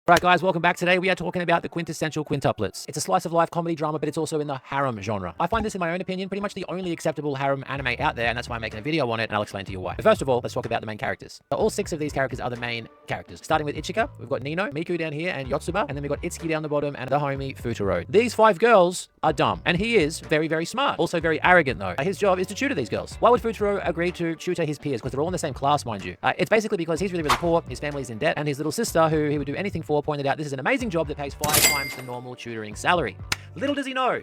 Alright guys, welcome back. Today we are talking about the Quintessential Quintuplets. It's a slice of life comedy drama, but it's also in the harem genre. I find this, in my own opinion, pretty much the only acceptable harem anime out there, and that's why I'm making a video on it, and I'll explain to you why. But first of all, let's talk about the main characters. So all 6 of these characters are the main characters. Starting with Ichika, we've got Nino, Miku down here, and Yotsuba, and then we've got Itsuki down the bottom, and the homie Futaro. These 5 girls are dumb, and he is very, very smart. Also very arrogant though. His job is to tutor these girls. Why would Futaro agree to tutor his peers? Because they're all in the same class, mind you. It's basically because he's really, really poor, his family's in debt, and his little sister, who he would do anything for, pointed out this is an amazing job that pays 5 times the normal tutoring salary. Little does he know,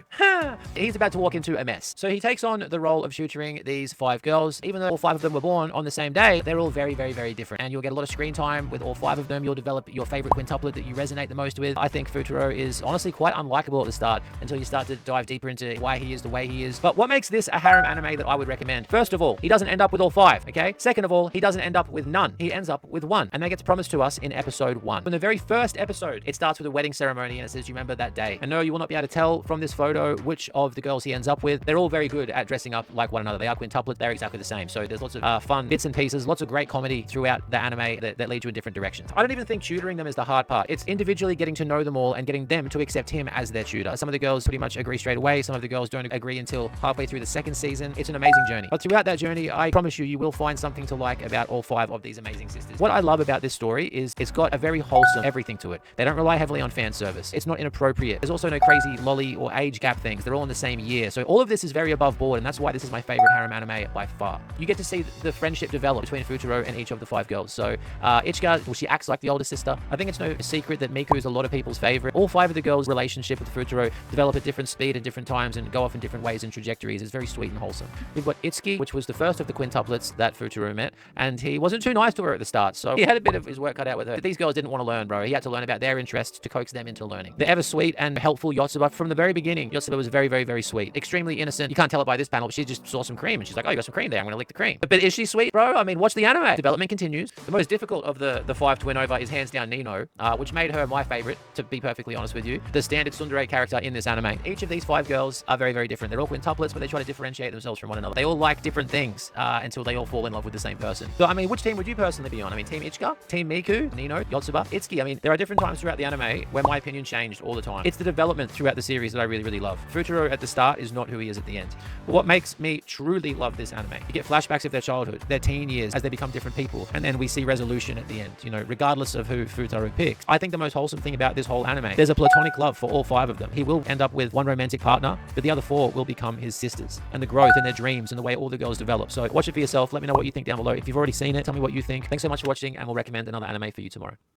he's about to walk into a mess. So he takes on the role of tutoring these 5 girls. Even though all 5 of them were born on the same day, they're all very, very, very different. And you'll get a lot of screen time with all 5 of them. You'll develop your favorite quintuplet that you resonate the most with. I think Futaro is honestly quite unlikable at the start until you start to dive deeper into why he is the way he is. But what makes this a harem anime that I would recommend? First of all, he doesn't end up with all 5, okay? Second of all, he doesn't end up with none. He ends up with 1. And that gets promised to us in episode 1. In the very first episode, it starts with a wedding ceremony and it says, "You remember that day?" And no, you will not be able to tell from this photo which of the girls he ends up with. They're all very good at dressing up like one another. They are quintuplets. They're exactly the same. So there's lots of fun bits and pieces, lots of great comedy throughout the anime that lead you in different directions. I don't even think tutoring them is the hard part. It's individually getting to know them all and getting them to accept him as their tutor. Some of the girls pretty much agree straight away. Some of the girls don't agree until halfway through the 2nd season. It's an amazing journey. But throughout that journey, I promise you, you will find something to like about all 5 of these amazing sisters. What I love about this story is it's got a very wholesome everything to it. They don't rely heavily on fan service. It's not inappropriate. There's also no crazy lolly or age gap things. They're all in the same year. So all of this is very above board, and that's why this is my favorite harem anime by far. You get to see the friendship develop between Futaro and each of the 5 girls. So Ichika, well, she acts like the older sister. I think it's no secret that Miku is a lot of people's favorite. All 5 of the girls' relationship with Futaro develop at different speed at different times and go off in different ways and trajectories. It's very sweet and wholesome. We've got Itsuki, which was the first of the quintuplets that Futaro met, and he wasn't too nice to her at the start, so he had a bit of his work cut out with her. But these girls didn't want to learn, bro. He had to learn about their interests to coax them into learning. The ever sweet and helpful Yotsuba from the very beginning. Yotsuba was very, very, very sweet. Extremely innocent. You can't tell it by this panel, but she just saw some cream and she's like, "Oh, you got some cream there. I'm gonna lick the cream." But is she sweet, bro? I mean, watch the anime. Development continues. The most difficult of the 5 to win over is hands down Nino, which made her my favorite, to be perfectly honest with you. The standard tsundere character in this anime. Each of these 5 girls are very, very different. They're all quintuplets, but they try to differentiate themselves from one another. They all like different things until they all fall in love with the same person. So, I mean, which team would you personally be on? I mean, Team Ichika, Team Miku, Nino, Yotsuba, Itsuki. I mean, there are different times throughout the anime where my opinion changed all the time. It's the development throughout the series that I really, really love. Futaro at the start is not who he is at the end. But what makes me truly love this anime, you get flashbacks of their childhood, their teen years, as they become different people, and then we see resolution at the end, you know, regardless of who Futaro picks. I think the most wholesome thing about this whole anime, there's a platonic love for all 5 of them. He will end up with one romantic partner, but the other 4 will become his sisters, and the growth and their dreams and the way all the girls develop. So watch it for yourself. Let me know what you think down below. If you've already seen it, tell me what you think. Thanks so much for watching, and we'll recommend another anime for you tomorrow.